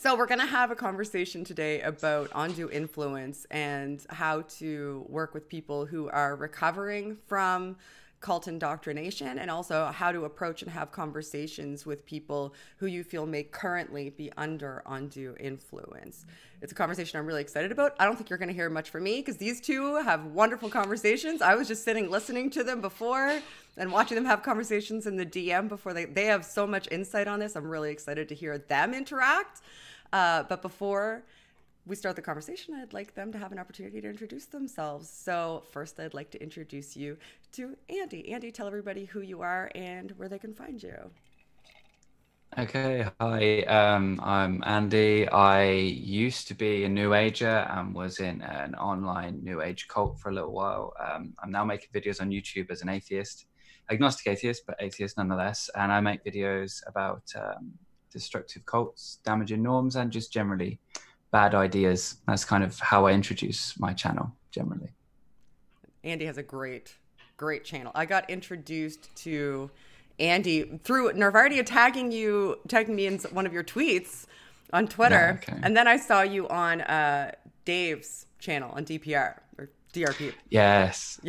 So we're going to have a conversation today about undue influence and how to work with people who are recovering from cult indoctrination, and also how to approach and have conversations with people who you feel may currently be under undue influence. It's a conversation I'm really excited about. I don't think you're going to hear much from me because these two have wonderful conversations. I was just sitting listening to them before and watching them have conversations in the DM before. They have so much insight on this. I'm really excited to hear them interact. But before we start the conversation, I'd like them to have an opportunity to introduce themselves. So first, I'd like to introduce you to Andey. Andey, tell everybody who you are and where they can find you. Okay, hi, I'm Andey. I used to be a New Ager and was in an online New Age cult for a little while. I'm now making videos on YouTube as an atheist, agnostic atheist, but atheist nonetheless. And I make videos about destructive cults, damaging norms, and just generally bad ideas. That's kind of how I introduce my channel generally. Andey has a great channel. I got introduced to Andey through Narvardia tagging me in one of your tweets on Twitter. Yeah, okay. And then I saw you on Dave's channel on DPR or DRP. Yes.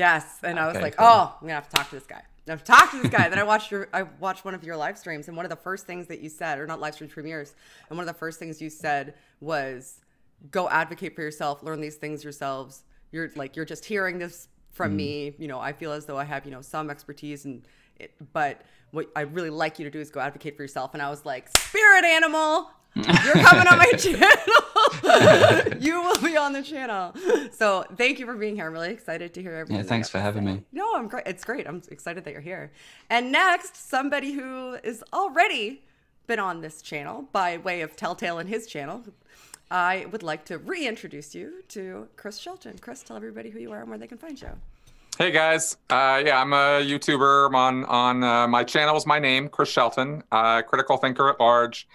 And I was like, cool. Oh, I'm gonna have to talk to this guy. Then I watched one of your live streams, and one of the first things that you said, or not live stream premieres, and one of the first things you said was, go advocate for yourself, learn these things yourselves. You're just hearing this from me. You know, I feel as though I have, some expertise, but what I really like you to do is go advocate for yourself. And I was like, spirit animal, you're coming on my channel. You will be on the channel. So thank you for being here. I'm really excited to hear everything. Yeah, thanks for having me. No, I'm great. It's great. I'm excited that you're here. And next, somebody who is already been on this channel by way of Telltale and his channel, I would like to reintroduce you to Chris Shelton. Chris, tell everybody who you are and where they can find you. Hey guys, yeah, I'm a YouTuber. I'm on my channel is my name, Chris Shelton, critical thinker at large.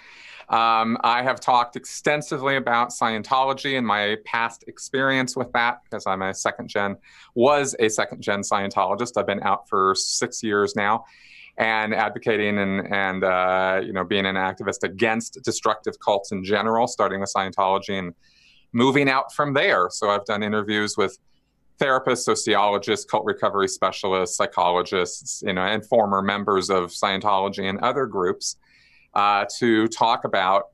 I have talked extensively about Scientology and my past experience with that because I'm a second-gen Scientologist. I've been out for 6 years now, and advocating and being an activist against destructive cults in general, starting with Scientology and moving out from there. So I've done interviews with therapists, sociologists, cult recovery specialists, psychologists, and former members of Scientology and other groups to talk about,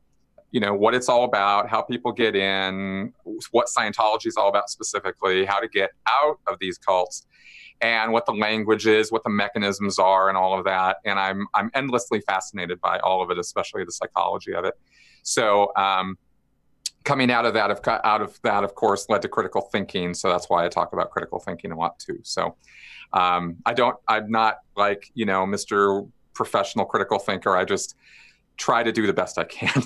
what it's all about, how people get in, what Scientology is all about specifically, how to get out of these cults, and what the language is, what the mechanisms are, and all of that. And I'm endlessly fascinated by all of it, especially the psychology of it. So coming out of that, of course, led to critical thinking. So that's why I talk about critical thinking a lot too. So I'm not like, Mr. Professional critical thinker. I just try to do the best I can.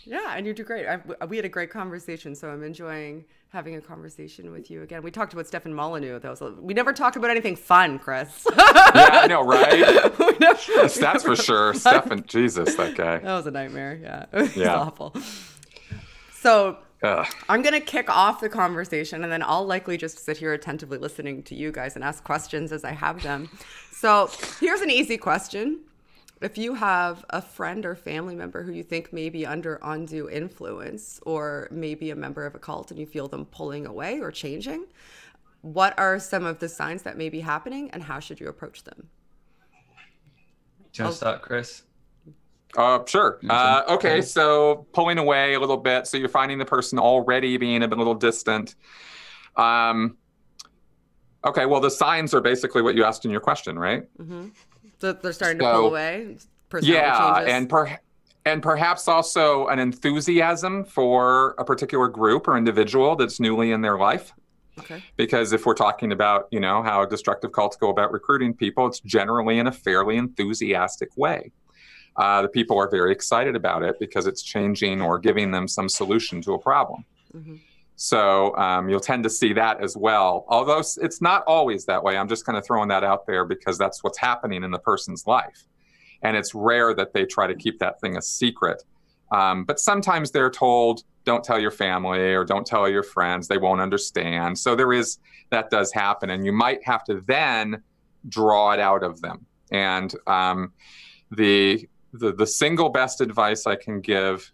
Yeah, and you do great. We had a great conversation, so I'm enjoying having a conversation with you again. We talked about Stefan Molyneux. We never talk about anything fun, Chris. Yeah, I know, right? That's for sure. Stefan, Jesus, that guy. That was a nightmare. Yeah, it was awful. So I'm going to kick off the conversation, and then I'll likely just sit here attentively listening to you guys and ask questions as I have them. So here's an easy question. If you have a friend or family member who you think may be under undue influence, or maybe a member of a cult, and you feel them pulling away or changing, what are some of the signs that may be happening, and how should you approach them? Do you want to start, Chris? Sure. Okay, so pulling away a little bit. So you're finding the person already being a little distant. Okay, well, the signs are basically what you asked in your question, right? Mm-hmm. So they're starting to pull away? Yeah, and perhaps also an enthusiasm for a particular group or individual that's newly in their life. Okay. Because if we're talking about, how destructive cults go about recruiting people, it's generally in a fairly enthusiastic way. The people are very excited about it because it's changing or giving them some solution to a problem. Mm-hmm. So you'll tend to see that as well. Although it's not always that way. I'm just kind of throwing that out there because that's what's happening in the person's life. And it's rare that they try to keep that thing a secret. But sometimes they're told, don't tell your family or don't tell your friends. They won't understand. So that does happen. And you might have to then draw it out of them. And the single best advice I can give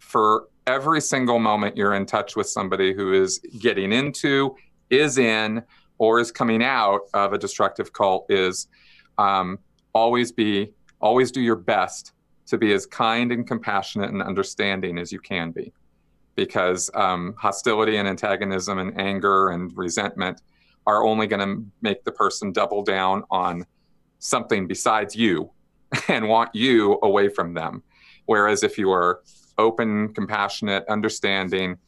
for every single moment you're in touch with somebody who is getting into, is in, or is coming out of a destructive cult is always do your best to be as kind and compassionate and understanding as you can be. Because hostility and antagonism and anger and resentment are only going to make the person double down on something besides you and want you away from them. Whereas if you are open, compassionate, understanding,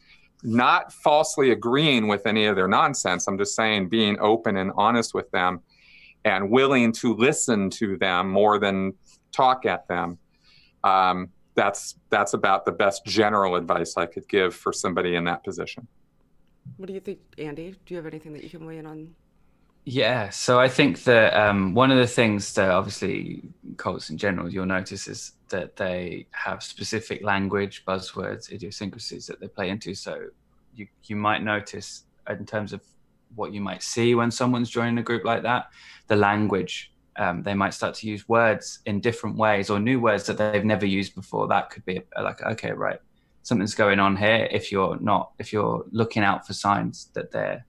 not falsely agreeing with any of their nonsense, I'm just saying being open and honest with them and willing to listen to them more than talk at them, that's about the best general advice I could give for somebody in that position. What do you think, Andey? Do you have anything that you can weigh in on? Yeah, so I think that one of the things that obviously cults in general you'll notice is that they have specific language, buzzwords, idiosyncrasies that they play into. So you might notice in terms of what you might see when someone's joining a group like that, the language. They might start to use words in different ways or new words that they've never used before. That could be like, okay, right, something's going on here. If you're looking out for signs that they're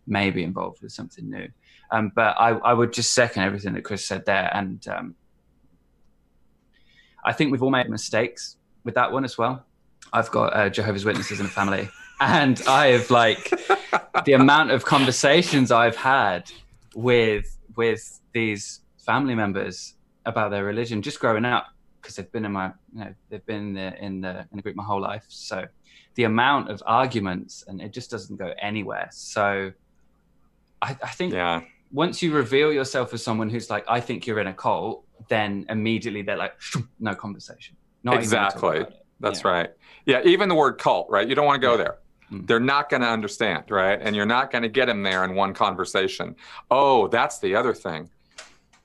maybe involved with something new. But I would just second everything that Chris said there. And I think we've all made mistakes with that one as well. I've got Jehovah's Witnesses in the family, and I have the amount of conversations I've had with these family members about their religion just growing up, because they've been in the group my whole life. So the amount of arguments, and it just doesn't go anywhere. So I think once you reveal yourself as someone who's like, I think you're in a cult, then immediately they're like, no conversation. Not exactly. That's right. Yeah. Even the word cult, right? You don't want to go there. They're not going to understand, right? And you're not going to get them there in one conversation. Oh, that's the other thing.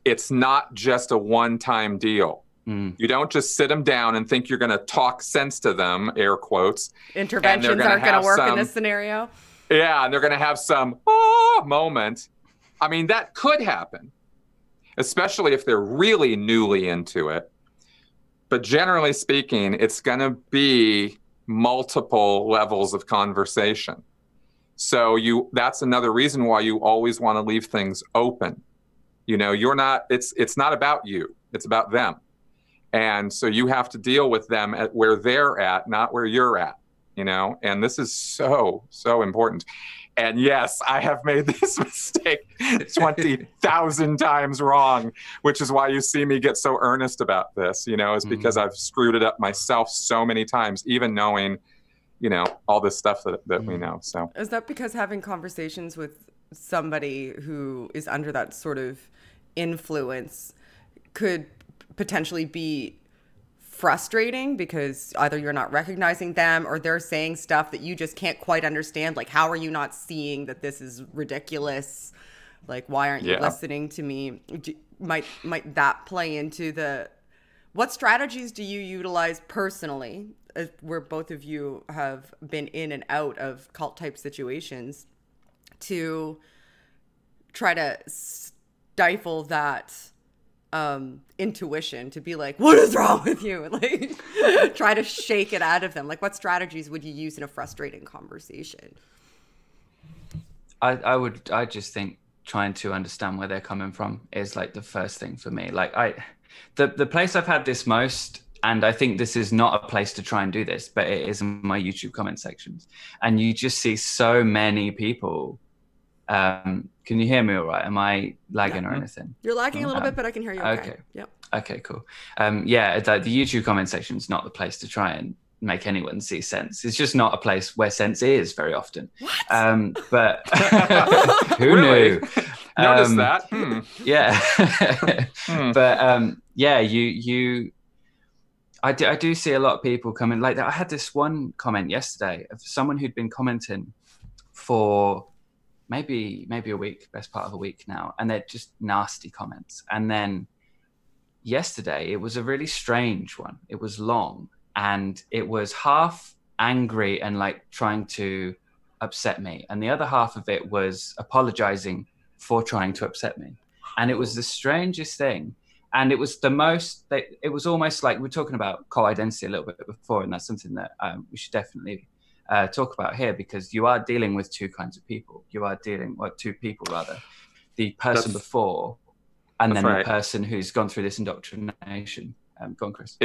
It's not just a one-time deal. You don't just sit them down and think you're going to talk sense to them, air quotes. Interventions aren't going to work in this scenario. Yeah, and they're going to have some moment. I mean, that could happen, especially if they're really newly into it. But generally speaking, it's going to be multiple levels of conversation. So that's another reason why you always want to leave things open. You know, it's not about you, it's about them. And so you have to deal with them at where they're at, not where you're at, you know, and this is so, so important. And yes, I have made this mistake 20,000 times wrong, which is why you see me get so earnest about this, you know, is because I've screwed it up myself so many times, even knowing, you know, all this stuff that we know. So is that because having conversations with somebody who is under that sort of influence could potentially be frustrating because either you're not recognizing them or they're saying stuff that you just can't quite understand? Like, how are you not seeing that this is ridiculous? Like, why aren't you listening to me? Might that play into what strategies do you utilize personally, where both of you have been in and out of cult type situations, to try to stifle that intuition, to be like, what is wrong with you? Like, try to shake it out of them. Like, what strategies would you use in a frustrating conversation? I just think trying to understand where they're coming from is like the first thing for me. Like the place I've had this most, and I think this is not a place to try and do this, but it is in my YouTube comment sections. And you just see so many people. Can you hear me all right? Am I lagging or anything? You're lagging a little bit, but I can hear you okay. Yep. Okay, cool. Yeah, the YouTube comment section is not the place to try and make anyone see sense. It's just not a place where sense is very often. What? But who knew? Notice that. Yeah. But yeah, I do see a lot of people coming like that. I had this one comment yesterday of someone who'd been commenting for maybe a week, best part of a week now, and they're just nasty comments. And then yesterday it was a really strange one. It was long, and it was half angry and like trying to upset me, and the other half of it was apologizing for trying to upset me. And it was the strangest thing. And it was it was almost like we were talking about co-identity a little bit before, and that's something that we should definitely talk about here, because you are dealing with two kinds of people. You are dealing with two people, rather. The person before, and then the person who's gone through this indoctrination. Go on, Chris.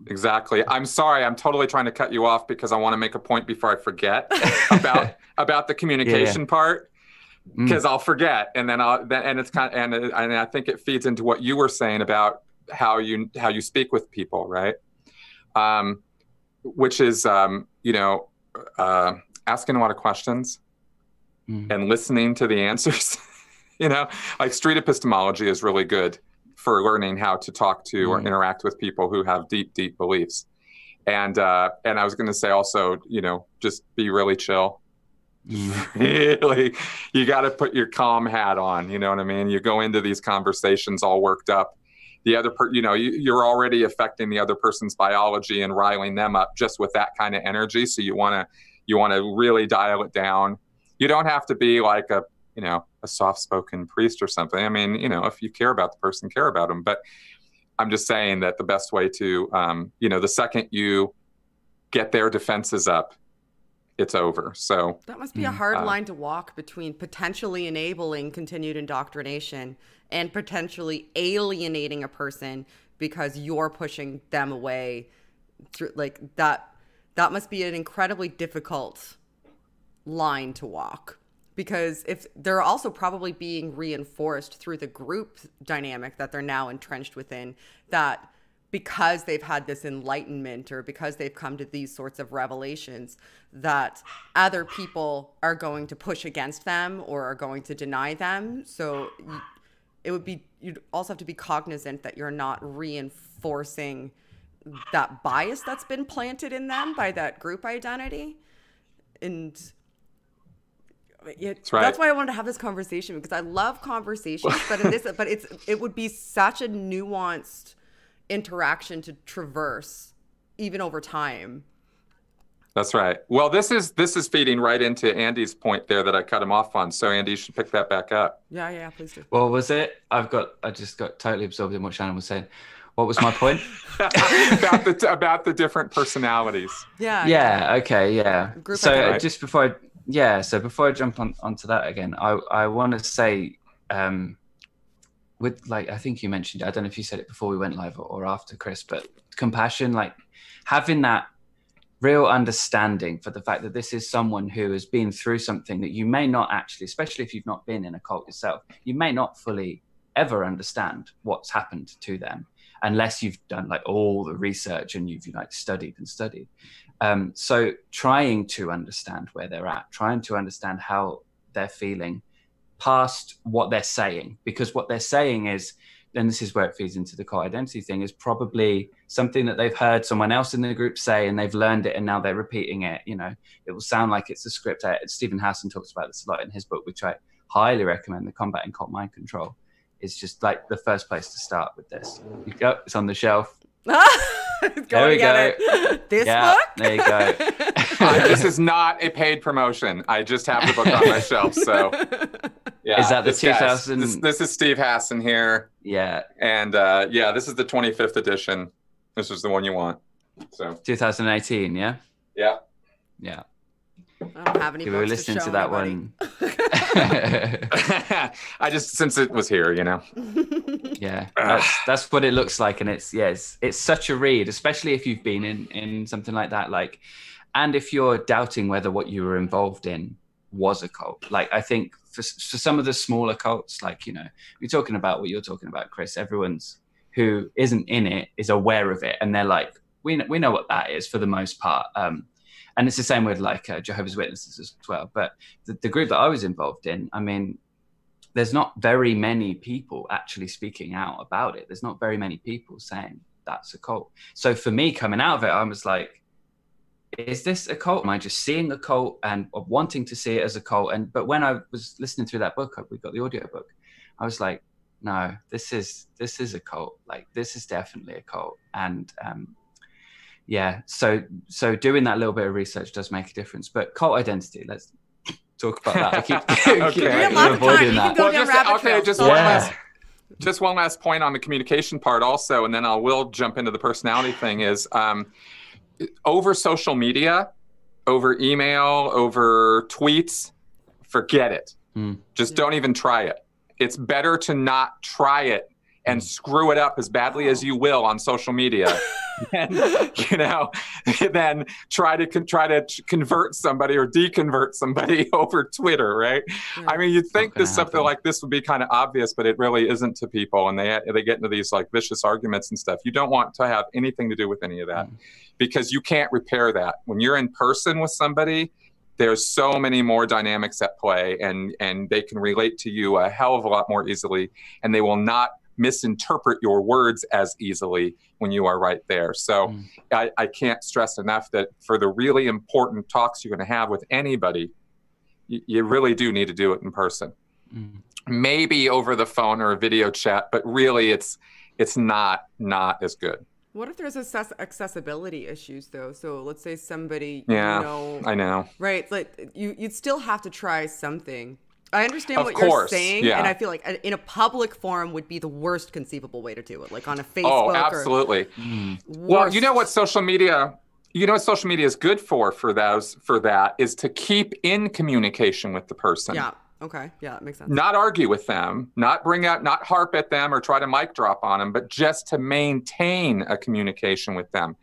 Exactly. I'm sorry. I'm totally trying to cut you off because I want to make a point before I forget about the communication part. Because I'll forget, and then it's kind of, and I think it feeds into what you were saying about how you speak with people, right? Which is you know, asking a lot of questions and listening to the answers. You know, like street epistemology is really good for learning how to talk to or interact with people who have deep beliefs. And I was going to say also, you know, just be really chill. Really, you got to put your calm hat on. You know what I mean? You go into these conversations all worked up. The other you know, you're already affecting the other person's biology and riling them up just with that kind of energy. So you want to really dial it down. You don't have to be like a soft-spoken priest or something. I mean, you know, if you care about the person, care about them. But I'm just saying that the best way to, you know, the second you get their defenses up, it's over. So that must be a hard line to walk between potentially enabling continued indoctrination and potentially alienating a person because you're pushing them away through, like that must be an incredibly difficult line to walk, because if they're also probably being reinforced through the group dynamic that they're now entrenched within, that because they've had this enlightenment or because they've come to these sorts of revelations, that other people are going to push against them or are going to deny them. So you'd also have to be cognizant that you're not reinforcing that bias that's been planted in them by that group identity. And that's right. That's why I wanted to have this conversation, because I love conversations, but it would be such a nuanced interaction to traverse even over time. That's right. Well, this is feeding right into Andey's point there that I cut him off on. So Andey, you should pick that back up. Yeah, please do. What was it? I just got totally absorbed in what Shannon was saying. What was my point? about the different personalities. Yeah. Okay. Yeah. So just before I jump onto that again, I want to say, with, like, I think you mentioned, I don't know if you said it before we went live or after, Chris, but compassion, like having that real understanding for the fact that this is someone who has been through something that you may not actually, especially if you've not been in a cult yourself, you may not fully ever understand what's happened to them unless you've done like all the research and you've like studied. So trying to understand where they're at, trying to understand how they're feeling past what they're saying, because what they're saying is, and this is where it feeds into the core identity thing, is probably something that they've heard someone else in the group say and they've learned it and now they're repeating it. You know, it will sound like it's a script. Stephen Hassan talks about this a lot in his book, which I highly recommend, The Combating Cult Mind Control. It's just like the first place to start with this. You go, it's on the shelf. There we go. This book? There you go. This is not a paid promotion. I just have the book on my shelf. So, yeah. Is that the 2000? This is Steve Hassan here. Yeah. And this is the 25th edition. This is the one you want. So 2018. Yeah. Yeah. Yeah. I don't have any books we were listening to that one. I just, since it was here, you know. Yeah, that's what it looks like, and it's such a read, especially if you've been in something like that, like, and if you're doubting whether what you were involved in was a cult. Like, I think for some of the smaller cults, like, you know, we're talking about what you're talking about, Chris. Everyone's who isn't in it is aware of it, and they're like, we know what that is for the most part. And it's the same with like Jehovah's Witnesses as well. But the group that I was involved in, I mean, there's not very many people actually speaking out about it. There's not very many people saying that's a cult. So for me, coming out of it, I was like, is this a cult? Am I just seeing a cult and wanting to see it as a cult? But when I was listening through that book, we got the audio book, I was like, no, this is a cult. Like, this is definitely a cult. And yeah, so doing that little bit of research does make a difference. But cult identity, let's talk about that. I keep avoiding that. Just one last point on the communication part also, and then I will jump into the personality thing, is over social media, over email, over tweets, forget it. Just don't even try it. It's better to not try it and screw it up as badly as you will on social media. And, you know, then try to convert somebody or deconvert somebody over Twitter, right? I mean, you'd think this something like this would be kind of obvious, but it really isn't to people, and they get into these like vicious arguments and stuff. You don't want to have anything to do with any of that because you can't repair that. When you're in person with somebody, there's so many more dynamics at play, and they can relate to you a hell of a lot more easily, and they will not misinterpret your words as easily when you are right there. So I can't stress enough that for the really important talks you're going to have with anybody, you really do need to do it in person. Maybe over the phone or a video chat, but really it's not as good. What if there's accessibility issues though? So let's say somebody, I know. Right. Like you'd still have to try something. I understand what you're saying, and I feel like in a public forum would be the worst conceivable way to do it, like on a Facebook. Oh, absolutely. Well, you know what social media is good for that is to keep in communication with the person. Yeah. Okay. Yeah, that makes sense. Not argue with them, not harp at them or try to mic drop on them, but just to maintain a communication with them.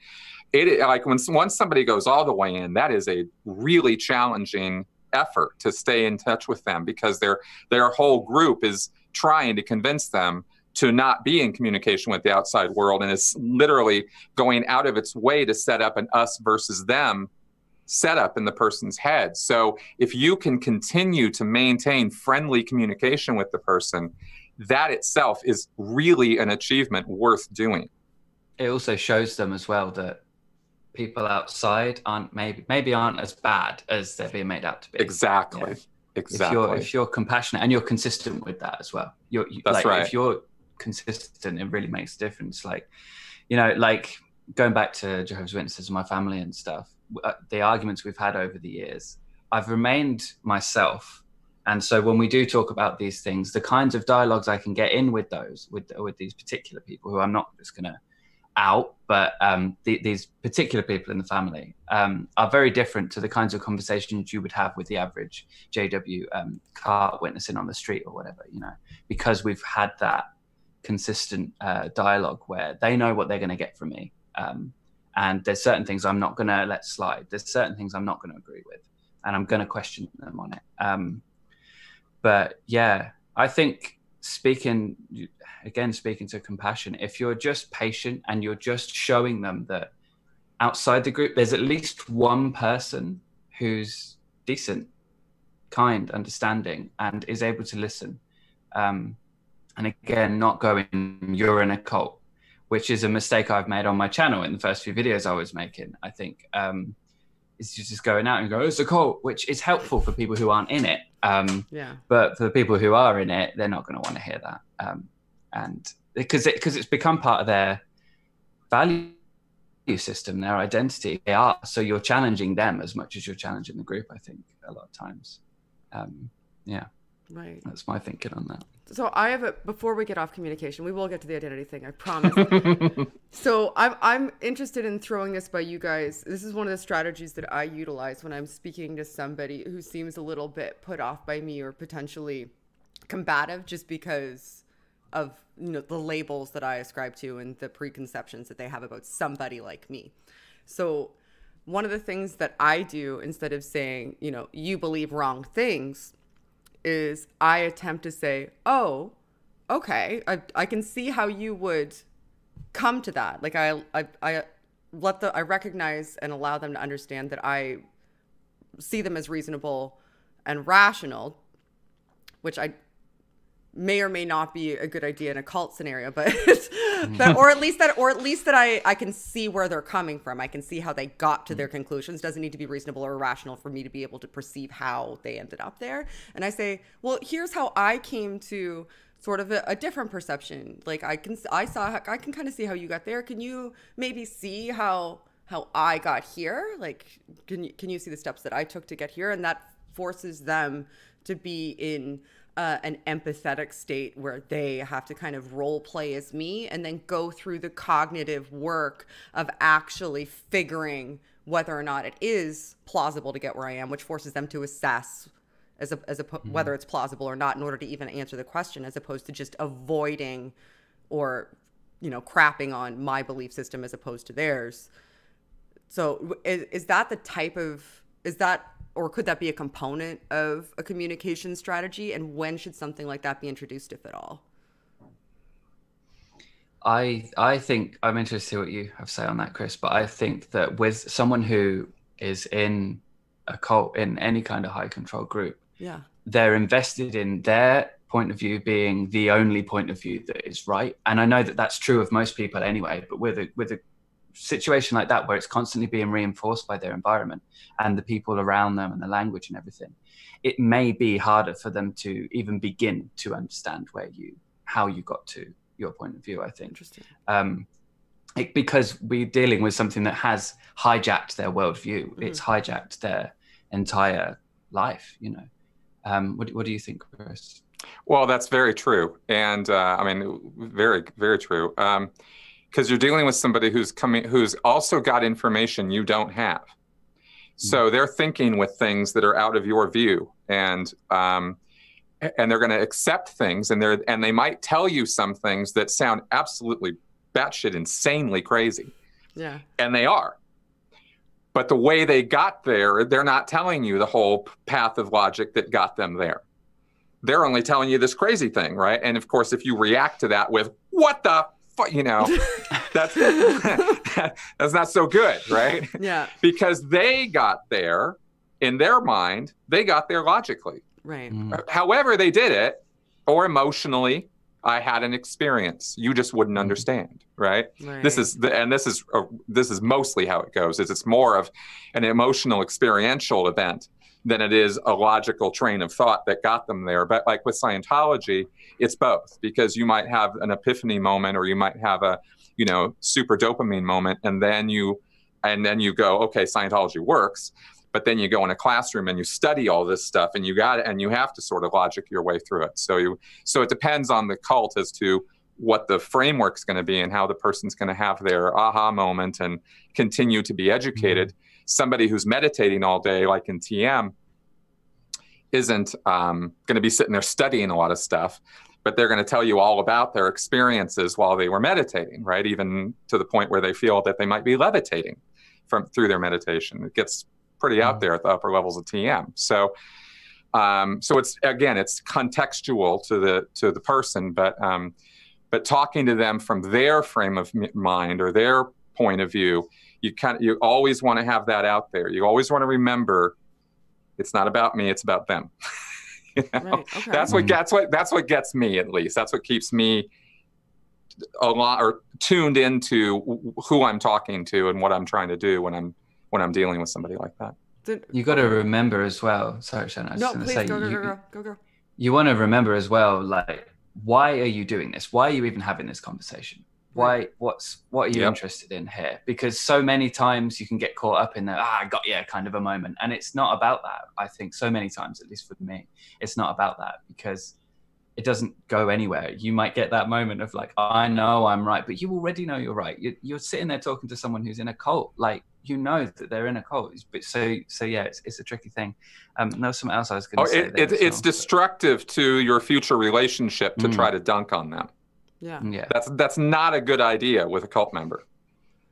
Like once somebody goes all the way in, that is a really challenging effort to stay in touch with them because their whole group is trying to convince them to not be in communication with the outside world, and is literally going out of its way to set up an us versus them setup in the person's head. So if you can continue to maintain friendly communication with the person, that itself is really an achievement worth doing. It also shows them as well that people outside maybe aren't as bad as they're being made out to be. Exactly. If you're compassionate and you're consistent with that as well. That's right. If you're consistent, it really makes a difference. Like, you know, like going back to Jehovah's Witnesses and my family and stuff, the arguments we've had over the years, I've remained myself. And so when we do talk about these things, the kinds of dialogues I can get in with these particular people who I'm not just going to out, but these particular people in the family are very different to the kinds of conversations you would have with the average JW car witnessing on the street or whatever, you know, because we've had that consistent dialogue where they know what they're going to get from me. And there's certain things I'm not going to let slide. There's certain things I'm not going to agree with, and I'm going to question them on it. But yeah, I think speaking to compassion, if you're just patient and you're just showing them that outside the group, there's at least one person who's decent, kind, understanding, and is able to listen. And again, not going, you're in a cult, which is a mistake I've made on my channel in the first few videos I was making. I think is just going out and go, it's a cult, which is helpful for people who aren't in it. But for the people who are in it, they're not going to want to hear that. And because it's become part of their value system, their identity. They are. So you're challenging them as much as you're challenging the group, I think, a lot of times. Yeah. Right. That's my thinking on that. So before we get off communication, we will get to the identity thing, I promise. So I'm interested in throwing this by you guys. This is one of the strategies that I utilize when I'm speaking to somebody who seems a little bit put off by me or potentially combative just because of, you know, the labels that I ascribe to and the preconceptions that they have about somebody like me. So one of the things that I do, instead of saying, you know, you believe wrong things, is I attempt to say, oh, okay, I can see how you would come to that. Like I recognize and allow them to understand that I see them as reasonable and rational, which I may or may not be a good idea in a cult scenario, but or at least that I can see where they're coming from. I can see how they got to their conclusions. Doesn't need to be reasonable or rational for me to be able to perceive how they ended up there. And I say, well, here's how I came to sort of a different perception. Like I can kind of see how you got there. Can you maybe see how I got here? Like, can you see the steps that I took to get here? And that forces them to be in an empathetic state where they have to kind of role play as me and then go through the cognitive work of actually figuring whether or not it is plausible to get where I am, which forces them to assess whether it's plausible or not in order to even answer the question, as opposed to just avoiding or, you know, crapping on my belief system as opposed to theirs. So is that the type of, or could that be a component of a communication strategy? And when should something like that be introduced, if at all? I think I'm interested to see what you have to say on that, Chris, but I think that with someone who is in a cult, in any kind of high control group, yeah, they're invested in their point of view being the only point of view that is right. And I know that that's true of most people anyway, but with a situation like that where it's constantly being reinforced by their environment and the people around them and the language and everything, it may be harder for them to even begin to understand how you got to your point of view, I think. Interesting. Because we're dealing with something that has hijacked their worldview. Mm-hmm. It's hijacked their entire life, you know. What do you think, Chris? Well, that's very true. And I mean, very, very true. Because you're dealing with somebody who's also got information you don't have. So they're thinking with things that are out of your view, and they're going to accept things, and they might tell you some things that sound absolutely batshit insanely crazy. Yeah. And they are. But the way they got there, they're not telling you the whole path of logic that got them there. They're only telling you this crazy thing, right? And of course, if you react to that with, what the fuck, you know, that's not so good, right? Yeah. Because they got there, in their mind, they got there logically. Right. However they did it, or emotionally, I had an experience you just wouldn't understand, right? This is mostly how it goes. It's more of an emotional experiential event than it is a logical train of thought that got them there. But like with Scientology, it's both, because you might have an epiphany moment, or you might have a, you know, super dopamine moment, and then you go, okay, Scientology works. But then you go in a classroom and you study all this stuff, and you have to sort of logic your way through it. So it depends on the cult as to what the framework's going to be and how the person's going to have their aha moment and continue to be educated. Mm-hmm. Somebody who's meditating all day, like in TM, isn't going to be sitting there studying a lot of stuff, but they're going to tell you all about their experiences while they were meditating, right? Even to the point where they feel that they might be levitating through their meditation. It gets pretty out there at the upper levels of TM. So it's contextual to the person, but talking to them from their frame of mind or their point of view, you always want to have that out there. You always want to remember, it's not about me, it's about them. You know? Right, okay. That's what gets me, at least. That's what keeps me a lot or tuned into who I'm talking to and what I'm trying to do when I'm dealing with somebody like that. You got to remember as well. Sorry, Shannon. No, please go. You want to remember as well, like, why are you doing this? Why are you even having this conversation? Why? What are you interested in here? Because so many times you can get caught up in the I got you kind of a moment, and it's not about that. I think so many times, at least for me, it's not about that, because it doesn't go anywhere. You might get that moment of like, I know I'm right, but you already know you're right. You're sitting there talking to someone who's in a cult, like, you know that they're in a cult. But so yeah, it's a tricky thing. No, something else I was going to say. It's destructive to your future relationship to try to dunk on them. Yeah. That's not a good idea with a cult member.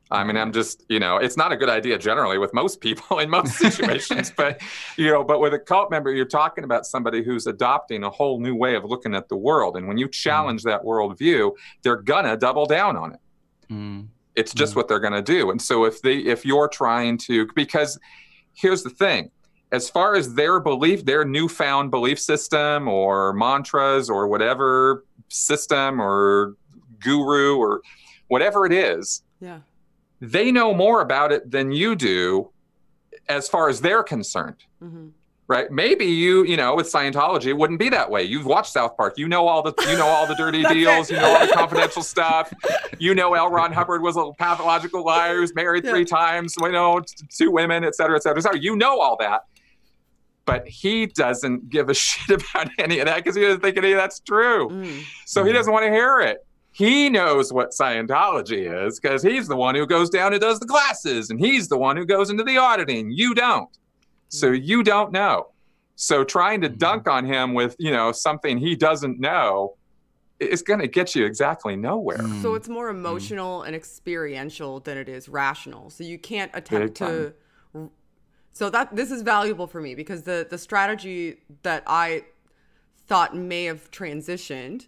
I mean, I'm just, it's not a good idea generally with most people in most situations, but with a cult member, you're talking about somebody who's adopting a whole new way of looking at the world. And when you challenge that worldview, they're gonna double down on it. It's just what they're gonna do. And so if you're trying to, because here's the thing, as far as their belief, their newfound belief system or mantras or whatever system or guru or whatever it is, they know more about it than you do as far as they're concerned, right? Maybe with Scientology, it wouldn't be that way. You've watched South Park. You know all the dirty deals. You know all the confidential stuff. You know L. Ron Hubbard was a pathological liar who's married 3 times, 2 women, et cetera, et cetera. So you know all that. But he doesn't give a shit about any of that because he doesn't think any of that's true. So he doesn't want to hear it. He knows what Scientology is because he's the one who goes down and does the classes, and he's the one who goes into the auditing. You don't. So you don't know. So trying to dunk on him with, you know, something he doesn't know is going to get you exactly nowhere. So it's more emotional and experiential than it is rational. So you can't attempt to... So this is valuable for me because the strategy that I thought may have transitioned,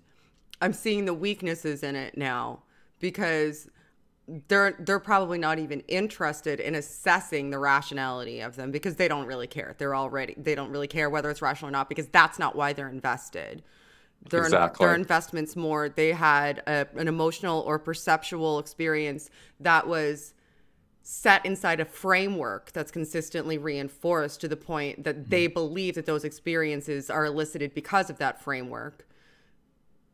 I'm seeing the weaknesses in it now because they're probably not even interested in assessing the rationality of them because they don't really care. They don't really care whether it's rational or not because that's not why they're invested. Their investments more, they had an emotional or perceptual experience that was set inside a framework that's consistently reinforced to the point that they believe that those experiences are elicited because of that framework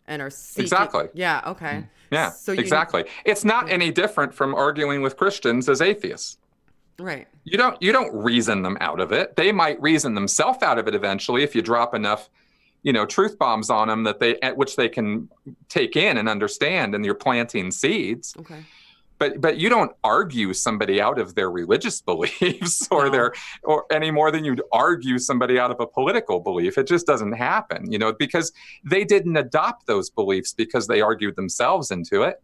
and are seeking. Exactly. Yeah. Okay. Yeah, so exactly. It's not any different from arguing with Christians as atheists. Right. You don't reason them out of it. They might reason themselves out of it eventually if you drop enough, you know, truth bombs on them which they can take in and understand, and you're planting seeds. Okay. But you don't argue somebody out of their religious beliefs or any more than you'd argue somebody out of a political belief. It just doesn't happen, you know, because they didn't adopt those beliefs because they argued themselves into it.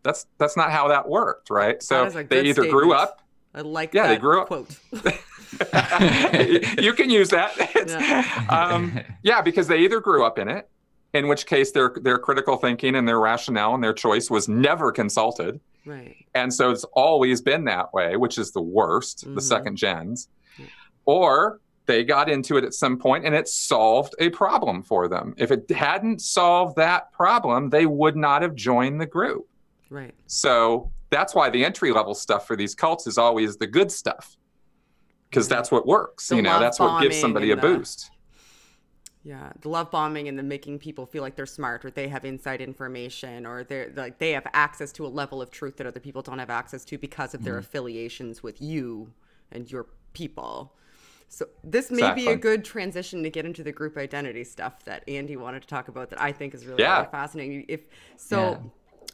That's not how that worked, right? So they either grew up. I like that they grew up. quote. You can use that. Because they either grew up in it, in which case their critical thinking and their rationale and their choice was never consulted. Right. And so it's always been that way, which is the worst, the second gens. Or they got into it at some point and it solved a problem for them. If it hadn't solved that problem, they would not have joined the group. Right. So that's why the entry level stuff for these cults is always the good stuff. Because that's what works. You know, that's what gives somebody a boost. Yeah, the love bombing and the making people feel like they're smart or they have inside information or they have access to a level of truth that other people don't have access to because of their affiliations with you and your people. So this may be a good transition to get into the group identity stuff that Andey wanted to talk about that I think is really, really fascinating.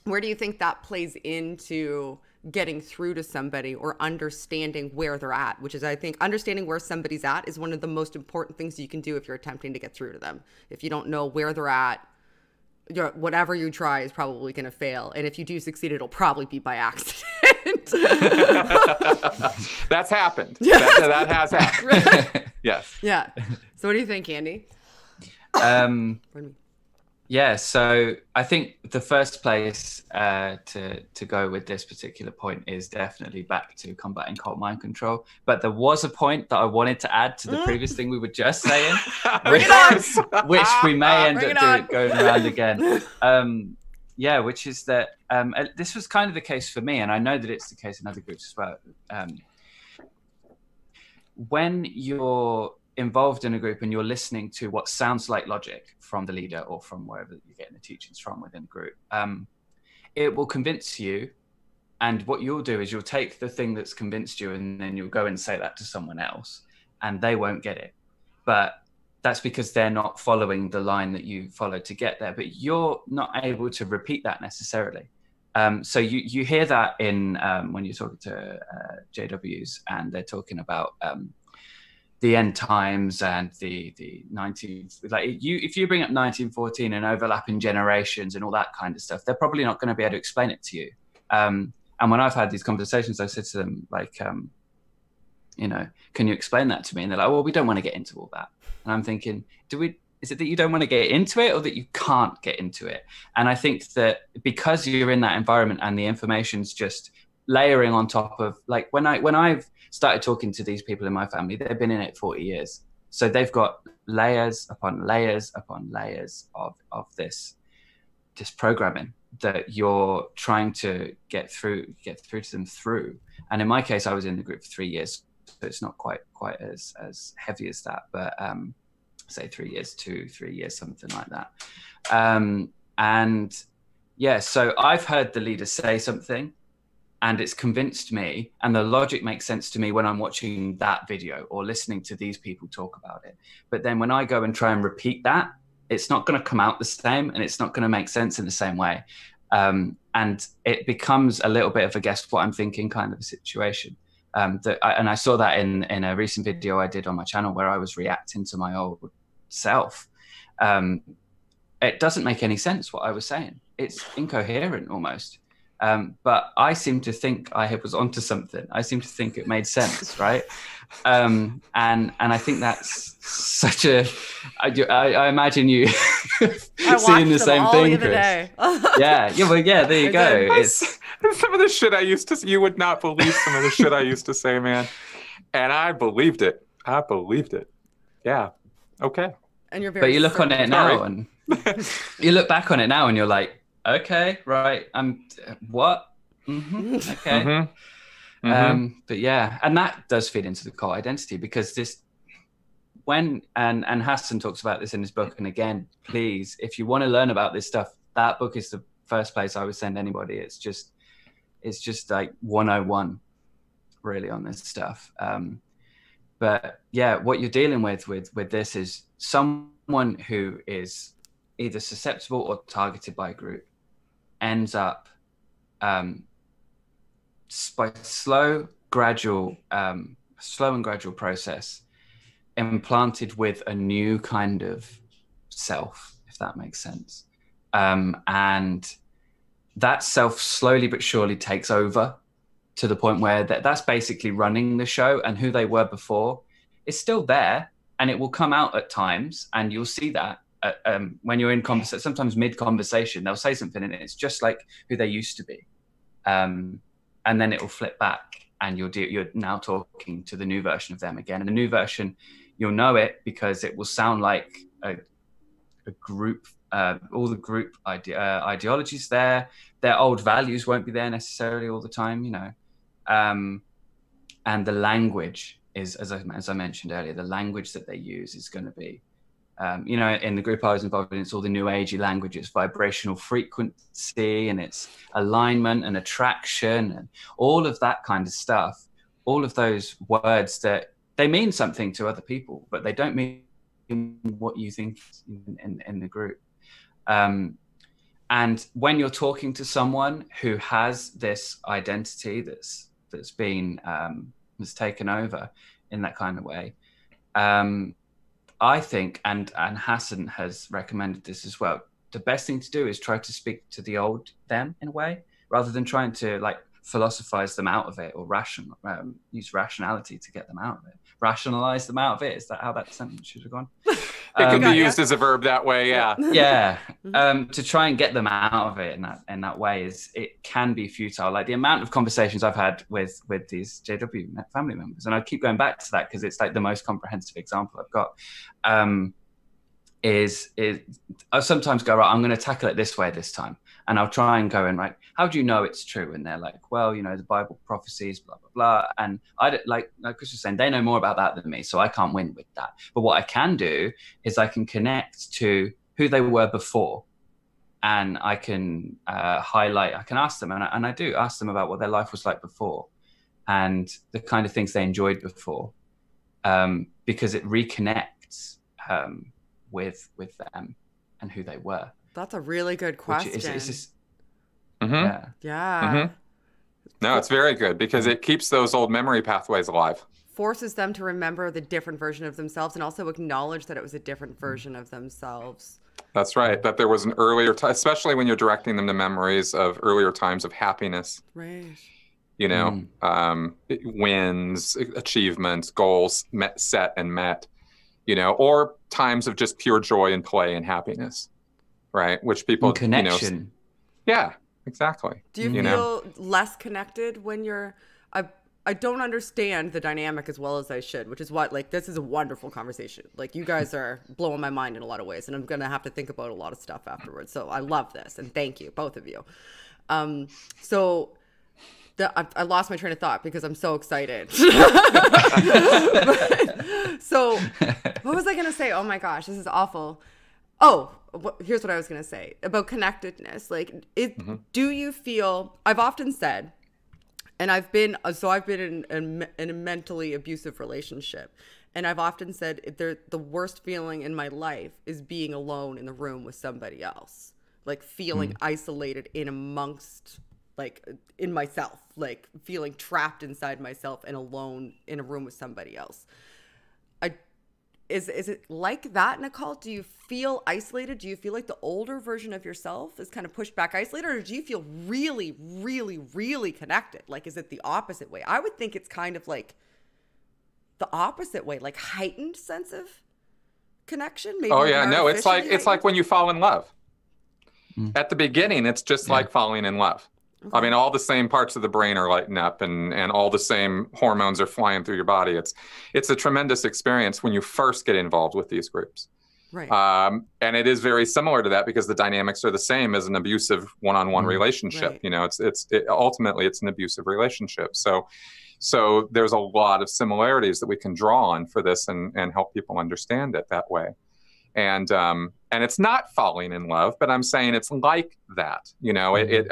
Where do you think that plays into getting through to somebody or understanding where they're at, which is, I think, understanding where somebody's at is one of the most important things you can do if you're attempting to get through to them. If you don't know where they're at, whatever you try is probably going to fail. And if you do succeed, it'll probably be by accident. That's happened. That has happened. Yes. Yeah. So what do you think, Andey? Yeah, so I think the first place to go with this particular point is definitely back to combating cult mind control. But there was a point that I wanted to add to the previous thing we were just saying, which we may end up going around again. Which is that this was kind of the case for me, and I know that it's the case in other groups as well. When you're involved in a group and you're listening to what sounds like logic from the leader or from wherever you're getting the teachings from within the group, it will convince you. And what you'll do is you'll take the thing that's convinced you and then you'll go and say that to someone else and they won't get it. But that's because they're not following the line that you followed to get there. But you're not able to repeat that necessarily. So you hear that in when you're talking to JWs and they're talking about the end times and the 19th, if you bring up 1914 and overlapping generations and all that kind of stuff, they're probably not going to be able to explain it to you. And when I've had these conversations, I said to them, can you explain that to me? And they're like, well, we don't want to get into all that. And I'm thinking, is it that you don't want to get into it or that you can't get into it? And I think that because you're in that environment and the information's just layering on top of, like, when I've started talking to these people in my family, they've been in it 40 years. So they've got layers upon layers upon layers of this programming that you're trying to get through to them through. And in my case, I was in the group for 3 years, so it's not quite as heavy as that, but say 3 years, 2-3 years, something like that. So I've heard the leader say something, and it's convinced me, and the logic makes sense to me when I'm watching that video or listening to these people talk about it. But then when I go and try and repeat that, it's not going to come out the same, and it's not going to make sense in the same way. And it becomes a little bit of a guess what I'm thinking kind of a situation. And I saw that in a recent video I did on my channel where I was reacting to my old self. It doesn't make any sense what I was saying. It's incoherent almost. But I seem to think I was onto something. I seem to think it made sense, right? And I think that's such a. I imagine you seeing the same thing, Chris. Yeah. Well, yeah. There you go. It's some of the shit I used to. You would not believe some of the shit I used to say, man. And I believed it. Yeah. Okay. And you're very. But you look on it now, and you look back on it now, and you're like, okay, right. What? Okay. But yeah, and that does feed into the cult identity, because this, and Hassan talks about this in his book. And again, please, if you want to learn about this stuff, that book is the first place I would send anybody. It's just like 101 really on this stuff. But yeah, what you're dealing with this is someone who is either susceptible or targeted by a group ends up by slow and gradual process implanted with a new kind of self, if that makes sense. And that self slowly but surely takes over to the point where that's basically running the show, and who they were before is still there, and it will come out at times, and you'll see that when you're in conversation, sometimes mid-conversation, they'll say something and it's just like who they used to be. And then it will flip back, and you're now talking to the new version of them again. And the new version, you'll know it because it will sound like a group, all the group ideologies there. Their old values won't be there necessarily all the time, you know. And the language is, as I mentioned earlier, the language that they use is going to be, you know, in the group I was involved in, it's all the new agey language. It's vibrational frequency, and it's alignment and attraction and all of that kind of stuff. All of those words that they mean something to other people, but they don't mean what you think in the group. And when you're talking to someone who has this identity that's been that's taken over in that kind of way, I think, and Hassan has recommended this as well, the best thing to do is try to speak to the old them in a way, rather than trying to like philosophize them out of it or use rationality to get them out of it. Rationalize them out of it. Is that how that sentence should have gone? It can be used as a verb that way, yeah. Yeah. To try and get them out of it in that way it can be futile. Like the amount of conversations I've had with these JW family members, and I keep going back to that because it's like the most comprehensive example I've got. Is I sometimes go, right, I'm going to tackle it this way this time, and I'll try and go in, right, how do you know it's true? And they're like, well, you know, the Bible prophecies, blah blah blah. And I like Chris was saying, they know more about that than me, so I can't win with that. But what I can do is I can connect to who they were before, and I can highlight. I can ask them, and I do ask them about what their life was like before, and the kind of things they enjoyed before, because it reconnects with them and who they were. That's a really good question. Yeah. Yeah. No, it's very good because it keeps those old memory pathways alive. Forces them to remember the different version of themselves, and also acknowledge that it was a different version of themselves. That's right. That there was an earlier time, especially when you're directing them to memories of earlier times of happiness. Right. You know, wins, achievements, goals set and met. You know, or times of just pure joy and play and happiness, right? Which people, connection. You know, yeah, exactly. Do you feel less connected when you're? I don't understand the dynamic as well as I should, which is what, like, this is a wonderful conversation. Like, you guys are blowing my mind in a lot of ways, and I'm gonna have to think about a lot of stuff afterwards. So I love this, and thank you, both of you. I lost my train of thought because I'm so excited. So what was I going to say? Oh my gosh, this is awful. Oh, here's what I was going to say about connectedness. Like, do you feel, I've often said And I've been in a mentally abusive relationship. And I've often said the worst feeling in my life is being alone in the room with somebody else, like feeling isolated in myself, like feeling trapped inside myself and alone in a room with somebody else. Is it like that in a cult? Do you feel isolated? Do you feel like the older version of yourself is kind of pushed back, isolated, or do you feel really, really, really connected? Like, is it the opposite way? I would think it's kind of like the opposite way, like heightened sense of connection. Maybe. Oh yeah, no, it's like when you fall in love. At the beginning, it's just like falling in love. Okay. I mean, all the same parts of the brain are lighting up, and all the same hormones are flying through your body. It's a tremendous experience when you first get involved with these groups. Right. And it is very similar to that because the dynamics are the same as an abusive one-on-one relationship. Right. You know, ultimately it's an abusive relationship. So there's a lot of similarities that we can draw on for this and help people understand it that way. And it's not falling in love, but I'm saying it's like that. You know, it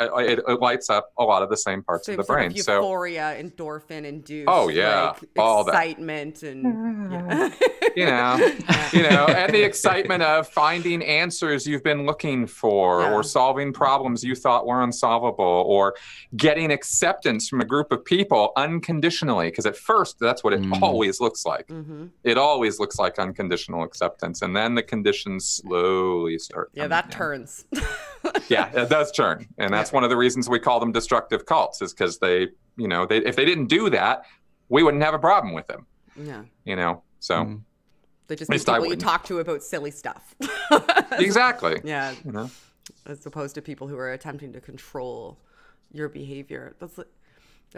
lights up a lot of the same parts of the brain. Euphoria, endorphin induced. Oh yeah, like all excitement that. And you know, and the excitement of finding answers you've been looking for, or solving problems you thought were unsolvable, or getting acceptance from a group of people unconditionally. Because at first, that's what it always looks like. It always looks like unconditional acceptance, and then the conditions slowly start. Yeah, that turns. Yeah, it does turn, and that's one of the reasons we call them destructive cults, is because they if they didn't do that, we wouldn't have a problem with them. Yeah. You know, so. They just need people you talk to about silly stuff. Exactly. Yeah. You know? As opposed to people who are attempting to control your behavior. That's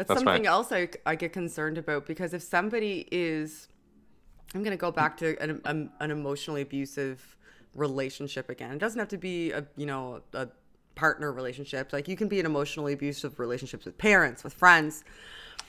something right. else I get concerned about, because if somebody is, I'm going to go back to an emotionally abusive relationship again. It doesn't have to be a partner relationship. Like, you can be in emotionally abusive relationships with parents, with friends.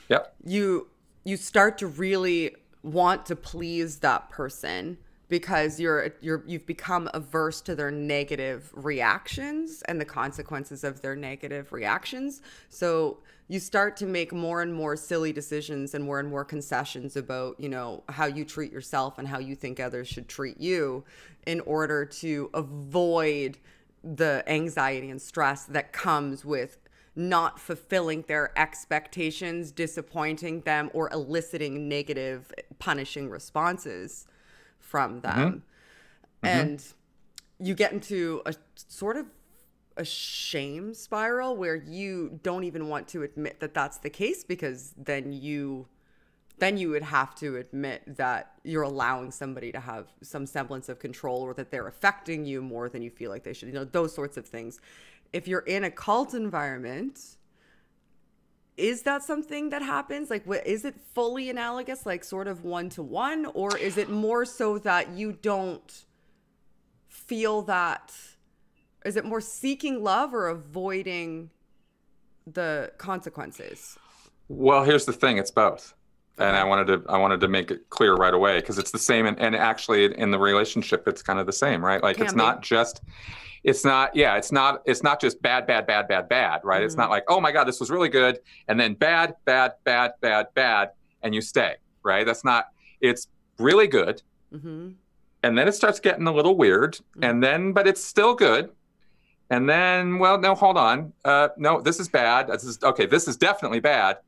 Yep. You start to really want to please that person because you've become averse to their negative reactions and the consequences of their negative reactions. So you start to make more and more silly decisions and more concessions about, how you treat yourself and how you think others should treat you, in order to avoid the anxiety and stress that comes with not fulfilling their expectations, disappointing them, or eliciting negative, punishing responses from them. And you get into a sort of a shame spiral where you don't even want to admit that that's the case, because then you would have to admit that you're allowing somebody to have some semblance of control, or that they're affecting you more than you feel like they should, those sorts of things. If you're in a cult environment, is that something that happens? Like, is it fully analogous, like sort of one-to-one, or is it more so that you don't feel that? Is it more seeking love or avoiding the consequences? Well, here's the thing: it's both. And I wanted to make it clear right away, because it's the same, and actually in the relationship, it's kind of the same, right? Like, it's not just bad, right? It's not like, oh my God, this was really good, and then bad, and you stay, right? That's not. It's really good, and then it starts getting a little weird, and then, but it's still good, and then, well, no, hold on, no, this is bad. This is definitely bad.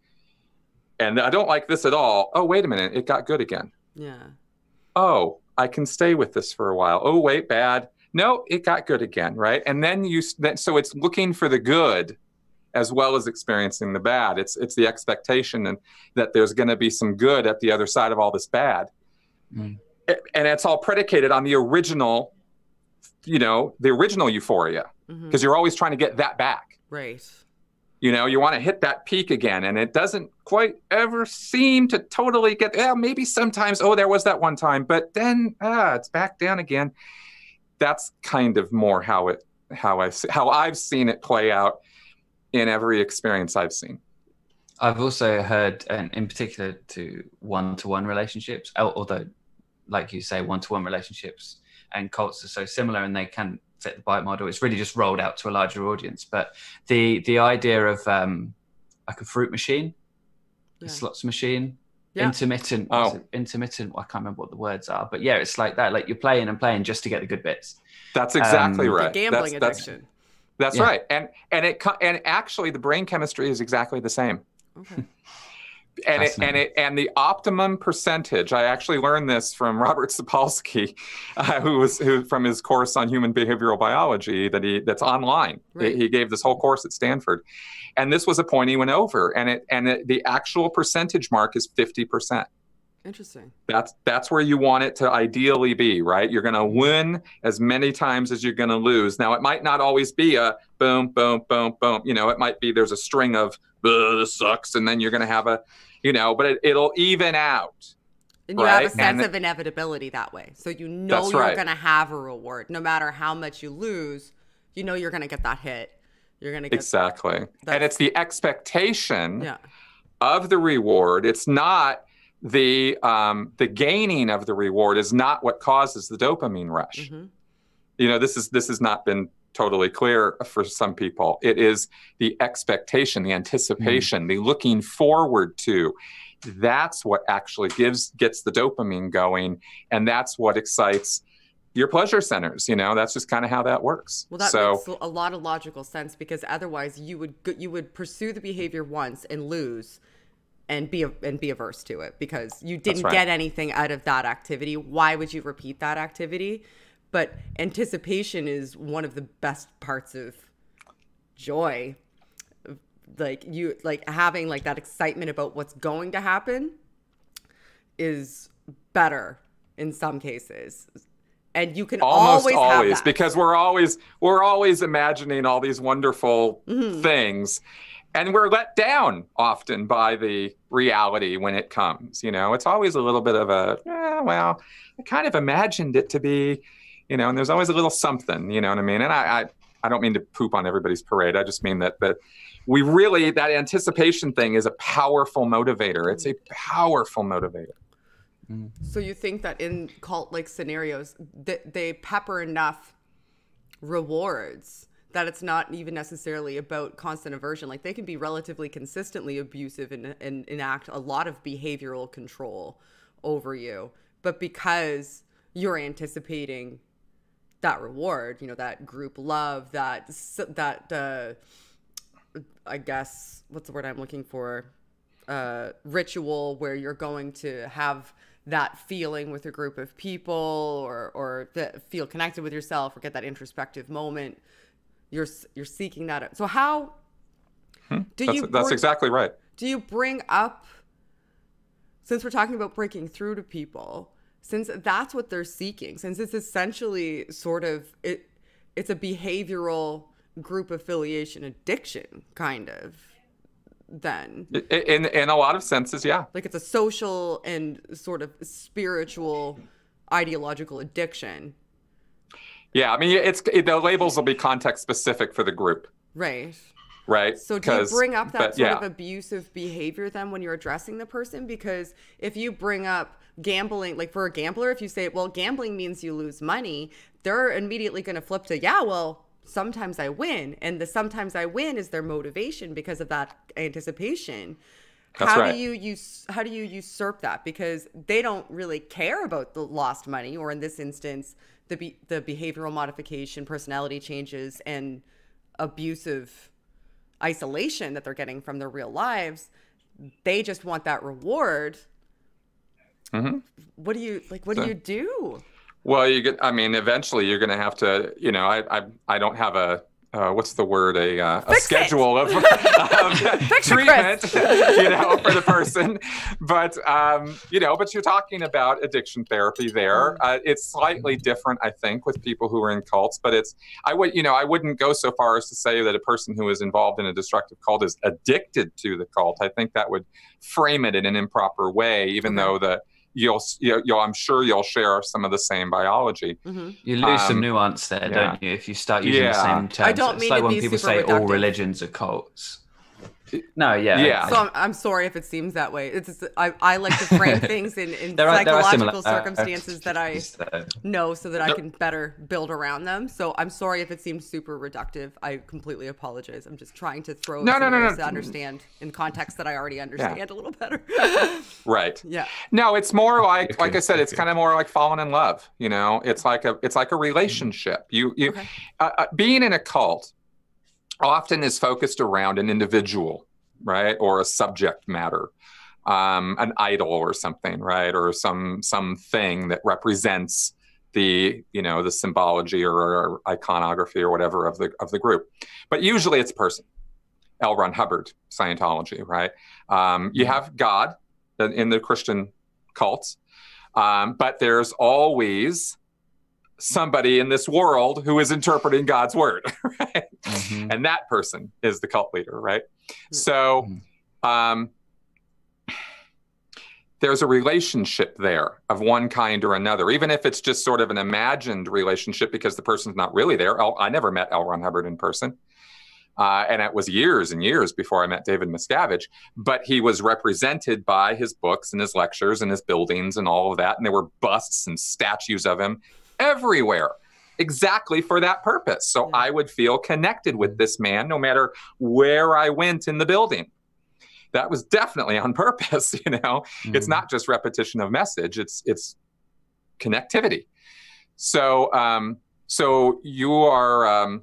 And I don't like this at all. Oh, wait a minute. It got good again. Yeah. Oh, I can stay with this for a while. Oh, wait, bad. No, it got good again, right? And then so it's looking for the good as well as experiencing the bad. It's the expectation and that there's going to be some good at the other side of all this bad. And it's all predicated on the original, the original euphoria, because you're always trying to get that back. Right. You want to hit that peak again, and it doesn't quite ever seem to totally get, maybe sometimes, there was that one time, but then, it's back down again. That's kind of more how I've seen it play out in every experience I've seen. I've also heard, and in particular to one-to-one relationships, although, like you say, one-to-one relationships and cults are so similar, and they can fit the bite model. It's really just rolled out to a larger audience. But the idea of like a fruit machine, the slots machine. Yeah. Intermittent. Intermittent. I can't remember what the words are, but yeah, it's like that. Like you're playing and playing just to get the good bits. That's exactly right. The gambling addiction. That's right. And actually the brain chemistry is exactly the same. Okay. And the optimum percentage, I actually learned this from Robert Sapolsky, who from his course on human behavioral biology that's online. Right. He gave this whole course at Stanford, and this was a point he went over, the actual percentage mark is 50%. Interesting. That's where you want it to ideally be, right? You're going to win as many times as you're going to lose. Now, it might not always be a boom, boom, boom, boom. It might be there's a string of this sucks, and then you're going to have but it'll even out. And you have a sense of inevitability that way. So you're going to have a reward. No matter how much you lose, you're going to get that hit. You're going to get exactly. And it's the expectation of the reward. It's not the gaining of the reward is not what causes the dopamine rush. Mm-hmm. This has not been totally clear for some people. It is the expectation, the anticipation, the looking forward to. That's what actually gets the dopamine going, and that's what excites your pleasure centers. That's just kind of how that works. Well, that makes a lot of logical sense, because otherwise you would pursue the behavior once and lose and be averse to it because you didn't get anything out of that activity. Why would you repeat that activity? But anticipation is one of the best parts of joy. Having that excitement about what's going to happen is better in some cases. And you can always have that. Because we're always imagining all these wonderful things, and we're let down often by the reality when it comes. It's always a little bit of I kind of imagined it to be. And there's always a little something, you know what I mean? And I don't mean to poop on everybody's parade. I just mean that that anticipation thing is a powerful motivator. It's a powerful motivator. So you think that in cult-like scenarios, they pepper enough rewards that it's not even necessarily about constant aversion. Like they can be relatively consistently abusive and enact a lot of behavioral control over you. But because you're anticipating that reward, that group love, that I guess, what's the word I'm looking for? Ritual where you're going to have that feeling with a group of people or feel connected with yourself or get that introspective moment. You're seeking that out. So how that's exactly right. Do you bring up, since we're talking about breaking through to people, since that's what they're seeking, since it's essentially sort of it's a behavioral group affiliation addiction kind of, then in a lot of senses, yeah, like it's a social and sort of spiritual ideological addiction. Yeah, I mean, the labels will be context specific for the group, right? So do you bring up that sort of abusive behavior then when you're addressing the person? Because if you bring up gambling, like for a gambler, if you say, well, gambling means you lose money, they're immediately going to flip to, sometimes I win. And the sometimes I win is their motivation because of that anticipation. How do you usurp that? Because they don't really care about the lost money, or in this instance, the behavioral modification, personality changes, and abusive isolation that they're getting from their real lives. They just want that reward. Mm-hmm. What do you do? Well, eventually you're going to have to, I don't have a, what's the word? A schedule of treatment, for the person. But, but you're talking about addiction therapy there. It's slightly different, I think, with people who are in cults, but I wouldn't go so far as to say that a person who is involved in a destructive cult is addicted to the cult. I think that would frame it in an improper way, even though I'm sure you'll share some of the same biology. Mm-hmm. You lose some nuance there, don't you? If you start using the same terms. I don't mean it's like to when be people super say reductive. all religions are cults. No, yeah. So I'm sorry if it seems that way. It's just, I like to frame things in there are psychological similar circumstances that I know so that I can better build around them. So I'm sorry if it seems super reductive. I completely apologize. I'm just trying to throw no. to understand in context that I already understand a little better. Right. Yeah. No, it's more like I said, it's kind of more like falling in love. You know, it's like a relationship. Being in a cult often is focused around an individual, right, or a subject matter, an idol or something, right, or some thing that represents the symbology or iconography or whatever of the group. But usually it's a person. L. Ron Hubbard, Scientology, right? You have God in the Christian cults, but there's always somebody in this world who is interpreting God's word, right? And that person is the cult leader, right? So there's a relationship there of one kind or another, even if it's just sort of an imagined relationship because the person's not really there. I never met L. Ron Hubbard in person. And it was years and years before I met David Miscavige, but he was represented by his books and his lectures and his buildings and all of that. And there were busts and statues of him everywhere, exactly for that purpose. So I would feel connected with this man no matter where I went in the building. That was definitely on purpose, you know. It's not just repetition of message, it's connectivity. So you are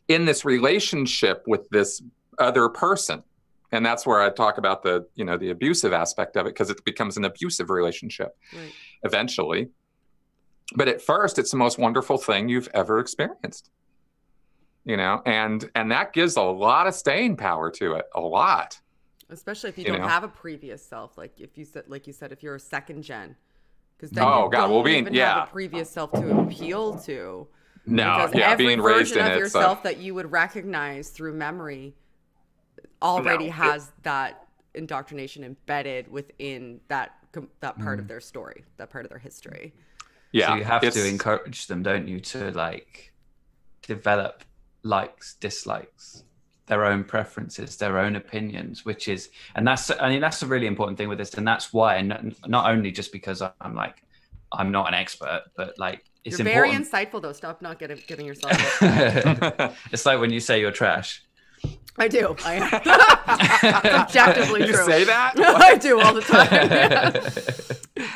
in this relationship with this other person. And that's where I talk about the abusive aspect of it, because it becomes an abusive relationship eventually. But at first, it's the most wonderful thing you've ever experienced, you know, and that gives a lot of staying power to it, a lot. Especially if you don't have a previous self, like you said, if you're a second gen, because then you don't even have a previous self to appeal to. No, because every being raised version in of it, yourself that you would recognize through memory already has that indoctrination embedded within that part of their story, that part of their history. Yeah, so you have to encourage them, don't you, to like develop likes, dislikes, their own preferences, their own opinions, that's a really important thing with this. And that's why, and not only just because I'm not an expert, but like it's You're important. Very insightful though. Stop not giving yourself It's like when you say you're trash. I do. It's objectively true. You say that? I do all the time.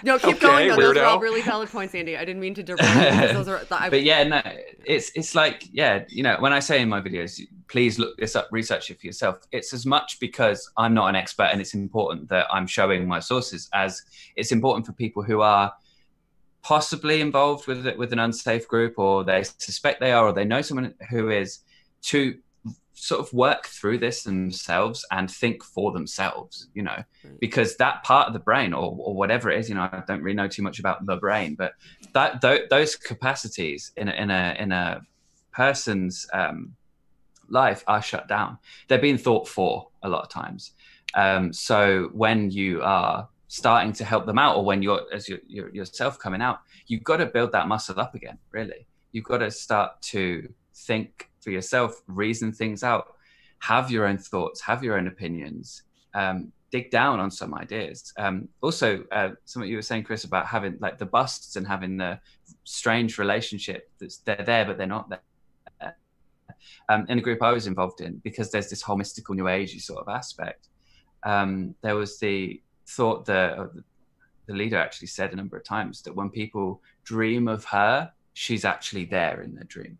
No, keep going. No, those are all really valid points, Andy. I didn't mean to derail you. Those are. But yeah, no, it's like, yeah, you know, when I say in my videos, please look this up, research it for yourself. It's as much because I'm not an expert and it's important that I'm showing my sources, as it's important for people who are possibly involved with an unsafe group, or they suspect they are, or they know someone who is, to sort of work through this themselves and think for themselves, you know, because that part of the brain or whatever it is, you know, I don't really know too much about the brain, but those capacities in a person's life are shut down. They're being thought for a lot of times. So when you are starting to help them out, or when you're yourself coming out, you've got to build that muscle up again, really. You've got to start to think for yourself, reason things out, have your own thoughts, have your own opinions, dig down on some ideas. Also, something you were saying, Chris, about having like the busts and having the strange relationship they're there, but they're not there. In a group I was involved in, because there's this whole mystical new agey sort of aspect. There was the thought that the leader actually said a number of times that when people dream of her, she's actually there in their dream.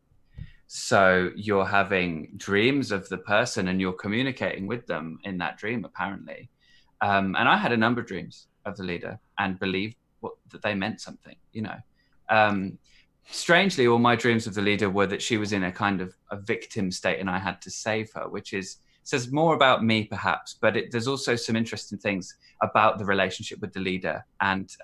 So you're having dreams of the person and you're communicating with them in that dream, apparently. And I had a number of dreams of the leader and believed that they meant something, you know. Strangely, all my dreams of the leader were that she was in a kind of a victim state and I had to save her, which says more about me perhaps, but there's also some interesting things about the relationship with the leader and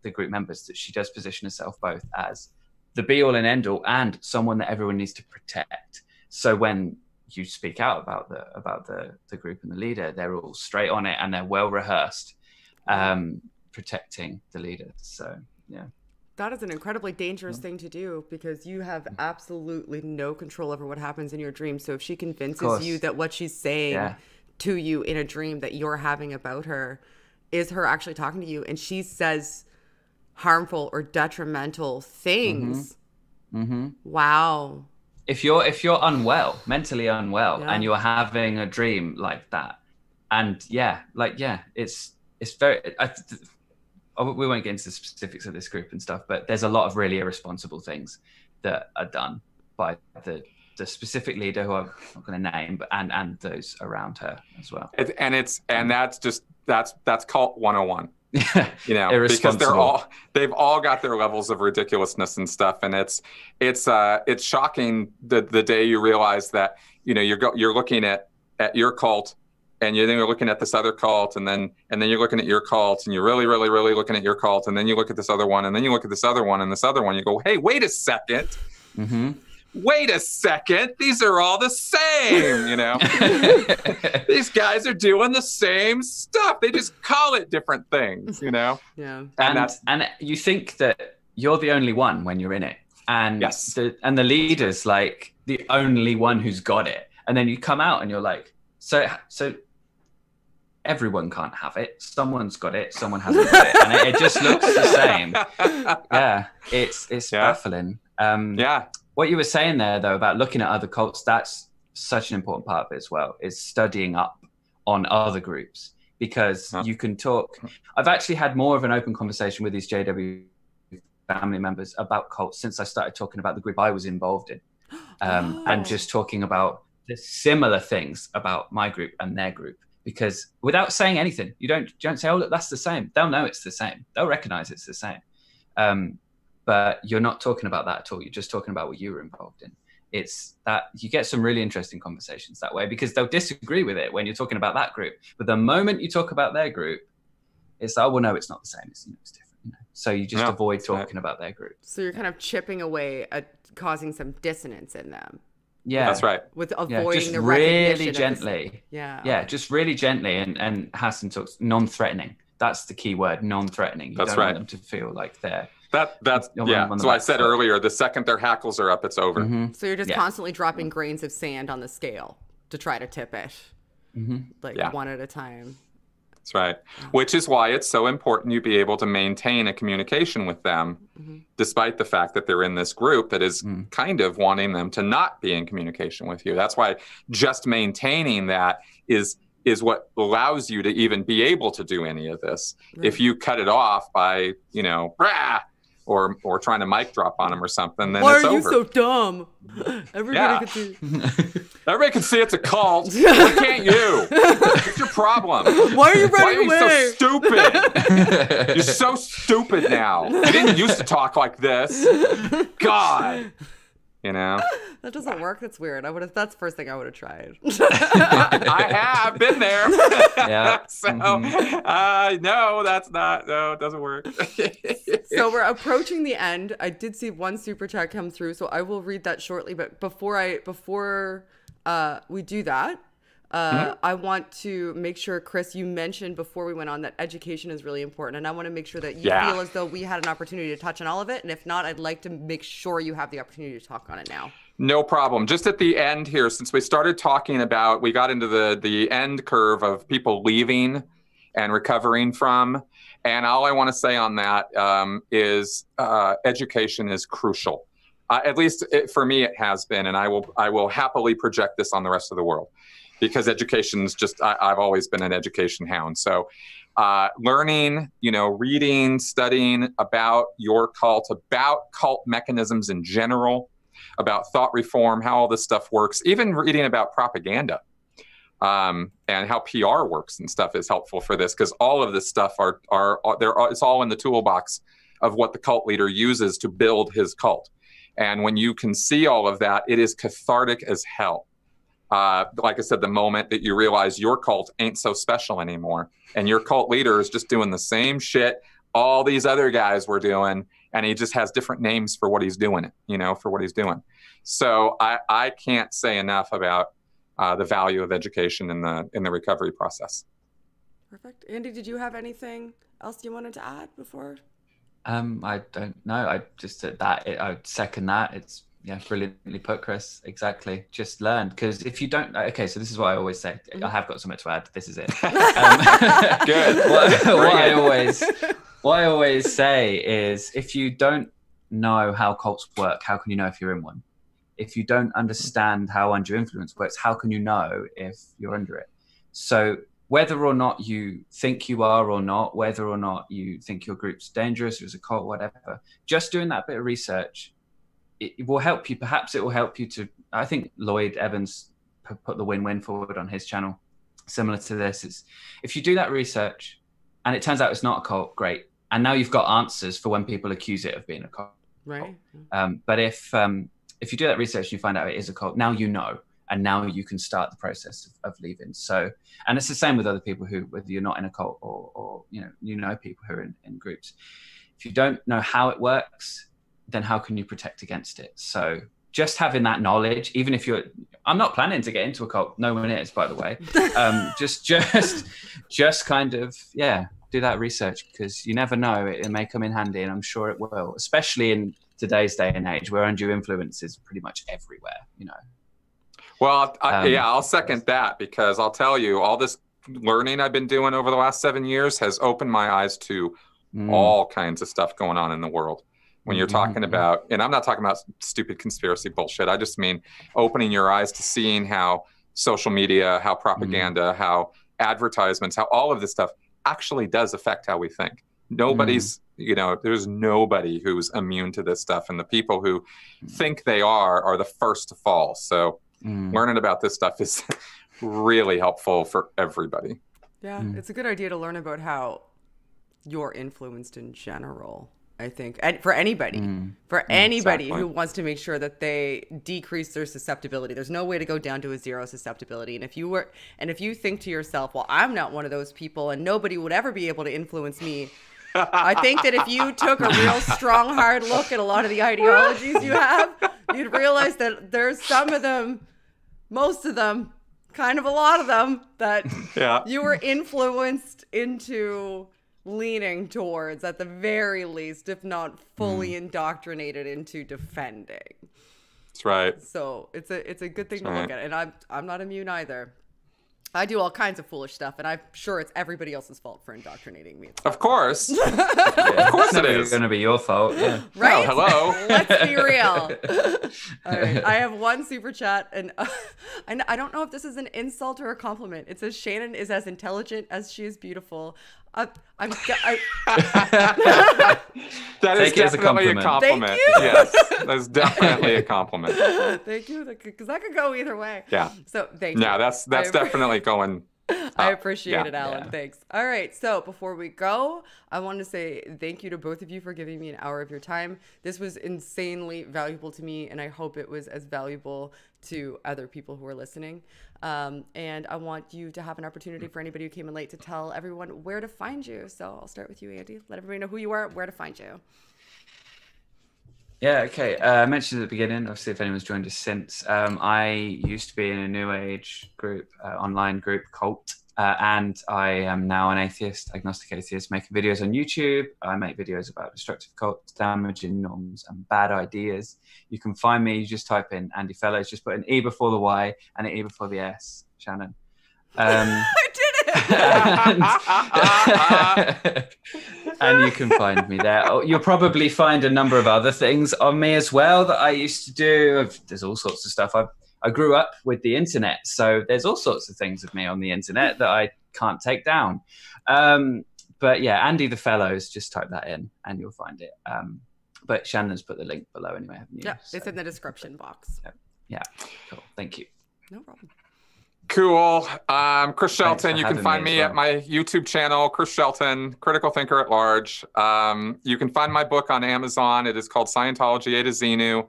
the group members, that she does position herself both as the be all and end all and someone that everyone needs to protect. So when you speak out about the group and the leader, they're all straight on it and they're well rehearsed, protecting the leader. So yeah. That is an incredibly dangerous thing to do, because you have absolutely no control over what happens in your dream. So if she convinces you that what she's saying to you in a dream that you're having about her is her actually talking to you, and she says harmful or detrimental things. Wow. If you're unwell, mentally unwell, and you're having a dream like that, and it's very. We won't get into the specifics of this group and stuff, but there's a lot of really irresponsible things that are done by the specific leader, who I'm not going to name, but and those around her as well. And that's cult 101. You know, because they've all got their levels of ridiculousness and stuff, and it's shocking the day you realize that, you know, you're looking at your cult, and then you're looking at this other cult, and then you're looking at your cult, and you're really looking at your cult, and then you look at this other one, and then you look at this other one, and this other one, you go, hey, wait a second. Wait a second, these are all the same, you know. These guys are doing the same stuff. They just call it different things, you know. Yeah. And you think that you're the only one when you're in it, and the leader's like the only one who's got it, and then you come out and you're like, so everyone can't have it. Someone's got it. Someone hasn't got it, and it just looks the same. Yeah, it's baffling. What you were saying there, though, about looking at other cults, that's such an important part of it as well, is studying up on other groups, because you can talk. I've actually had more of an open conversation with these JW family members about cults since I started talking about the group I was involved in, and just talking about the similar things about my group and their group, because without saying anything, you don't say, oh, look, that's the same. They'll know it's the same. They'll recognize it's the same. But you're not talking about that at all. You're just talking about what you were involved in. It's that you get some really interesting conversations that way, because they'll disagree with it when you're talking about that group. But the moment you talk about their group, it's like, oh, well, no, it's not the same. It's different. You know? So you just avoid talking about their group. So you're kind of chipping away at causing some dissonance in them. Yeah, that's right. With avoiding just the really recognition gently. Just really gently, and Hassan talks non-threatening. That's the key word, non-threatening. You don't want them to feel like they're. That's why I said earlier, the second their hackles are up, it's over. So you're just constantly dropping grains of sand on the scale to try to tip it, one at a time. That's right. Which is why it's so important you be able to maintain a communication with them, despite the fact that they're in this group that is kind of wanting them to not be in communication with you. That's why just maintaining that is what allows you to even be able to do any of this. Right. If you cut it off by, you know, rah, or trying to mic drop on them or something, then it's over. Why are you so dumb? Everybody can see. Everybody can see it's a cult. Why can't you? What's your problem? Why are you running away? Why are you so stupid? You're so stupid now. You didn't used to talk like this. God. You know? That doesn't work. That's weird. That's the first thing I would have tried. I have been there. Yeah. So, no, it doesn't work. So we're approaching the end. I did see one super chat come through, so I will read that shortly. But before we do that, I want to make sure, Chris, you mentioned before we went on that education is really important. And I want to make sure that you feel as though we had an opportunity to touch on all of it. And if not, I'd like to make sure you have the opportunity to talk on it now. No problem. Just at the end here, since we started talking about, we got into the end curve of people leaving and recovering from. And all I want to say on that is education is crucial. At least for me, it has been. And I will happily project this on the rest of the world. Because education is just, I've always been an education hound. So learning, reading, studying about your cult, about cult mechanisms in general, about thought reform, how all this stuff works, even reading about propaganda and how PR works and stuff is helpful for this, because all of this stuff it's all in the toolbox of what the cult leader uses to build his cult. And when you can see all of that, it is cathartic as hell. Like I said, the moment that you realize your cult ain't so special anymore, and your cult leader is just doing the same shit all these other guys were doing, and he just has different names for what he's doing, for what he's doing. So I can't say enough about the value of education in the recovery process. Perfect. Andey, did you have anything else you wanted to add before? I don't know. I just said that. I second that. It's Yeah, brilliantly put, Chris. Exactly. Just learn, because if you don't, okay, so this is what I always say. I have got something to add. This is it. Good. What I always say is, if you don't know how cults work, how can you know if you're in one? If you don't understand how undue influence works, how can you know if you're under it? So whether or not you think you are or not, whether or not you think your group's dangerous or is a cult, whatever, just doing that bit of research, it will help you. Perhaps it will help you to, I think Lloyd Evans put the win-win forward on his channel, similar to this. It's, if you do that research and it turns out it's not a cult, great. And now you've got answers for when people accuse it of being a cult. Right. But if you do that research and you find out it is a cult, now you know, and now you can start the process of leaving. So, and it's the same with other people who, whether you're not in a cult or you know people who are in groups. If you don't know how it works, then how can you protect against it? So just having that knowledge, even if I'm not planning to get into a cult. No one is, by the way. Just kind of, do that research, because you never know, it may come in handy, and I'm sure it will, especially in today's day and age where undue influence is pretty much everywhere, Well, I'll second that, because I'll tell you, all this learning I've been doing over the last 7 years has opened my eyes to all kinds of stuff going on in the world. When you're talking about, and I'm not talking about stupid conspiracy bullshit, I just mean opening your eyes to seeing how social media, how propaganda, how advertisements, how all of this stuff actually does affect how we think. Nobody's, there's nobody who's immune to this stuff. And the people who think they are the first to fall. So learning about this stuff is really helpful for everybody. Yeah, it's a good idea to learn about how you're influenced in general, I think, and for anybody, exactly. Who wants to make sure that they decrease their susceptibility. There's no way to go down to a zero susceptibility. And if you think to yourself, well, I'm not one of those people and nobody would ever be able to influence me. I think that if you took a real strong, hard look at a lot of the ideologies you have, you'd realize that there's some of them, most of them, kind of a lot of them, that you were influenced into leaning towards, at the very least, if not fully indoctrinated into defending. That's right. So it's a good thing to look at. And I'm not immune either. I do all kinds of foolish stuff, and I'm sure it's everybody else's fault for indoctrinating me. Of course. Of course it is. It's going to be your fault. Yeah. Right? Oh, hello. Let's be real. All right. I have one super chat, and I don't know if this is an insult or a compliment. It says, Shannon is as intelligent as she is beautiful. That is definitely a compliment. Thank you. Yes, that's definitely a compliment. Thank you, because that could go either way. Yeah. So thank you. Yeah, that's definitely going. I appreciate it, Alan. Yeah. Thanks. All right. So before we go, I want to say thank you to both of you for giving me an hour of your time. This was insanely valuable to me, and I hope it was as valuable to other people who are listening. And I want you to have an opportunity for anybody who came in late to tell everyone where to find you. So I'll start with you, Andey. Let everybody know who you are, where to find you. Yeah, okay. I mentioned at the beginning, obviously, if anyone's joined us since, I used to be in a New Age group, online group, cult, and I am now an atheist, agnostic atheist, making videos on YouTube. I make videos about destructive cults, damaging norms, and bad ideas. You can find me, you just type in Andey Fellowes, just put an E before the Y and an E before the S, Shannon. I did it! And you can find me there. You'll probably find a number of other things on me as well that I used to do. There's all sorts of stuff. I grew up with the internet, so there's all sorts of things of me on the internet that I can't take down. But yeah, Andey the Fellowes, just type that in and you'll find it. But Shannon's put the link below anyway, haven't you? Yeah, it's in the description box. Yeah, cool. Thank you. No problem. Cool. Chris Shelton. You can find me at my YouTube channel, Chris Shelton, Critical Thinker at Large. You can find my book on Amazon. It is called Scientology, A to Xenu.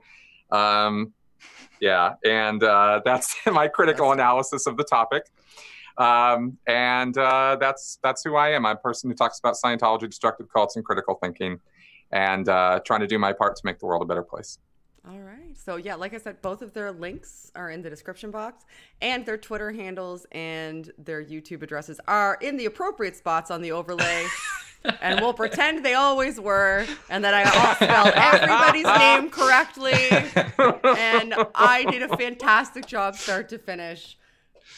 And that's my critical analysis of the topic. That's who I am. I'm a person who talks about Scientology, destructive cults, and critical thinking, and trying to do my part to make the world a better place. All right. So yeah, like I said, both of their links are in the description box, and their Twitter handles and their YouTube addresses are in the appropriate spots on the overlay. And we'll pretend they always were, and that I spelled everybody's name correctly. And I did a fantastic job start to finish,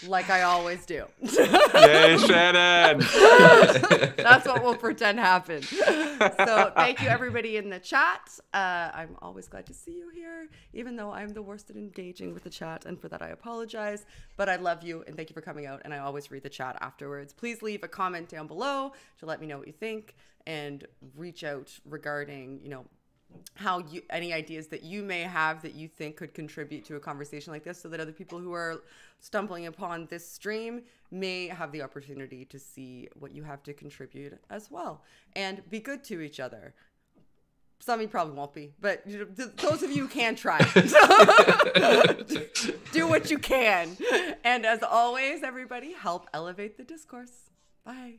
like I always do. Yay, Shannon! That's what we'll pretend happened. So thank you, everybody in the chat. I'm always glad to see you here, even though I'm the worst at engaging with the chat, and for that I apologize. But I love you, and thank you for coming out, and I always read the chat afterwards. Please leave a comment down below to let me know what you think, and reach out regarding, you know, any ideas that you may have that you think could contribute to a conversation like this, so that other people who are stumbling upon this stream may have the opportunity to see what you have to contribute as well. And be good to each other. Some of you probably won't be, but you know, those of you who can, try. Do what you can. And as always, everybody, help elevate the discourse. Bye.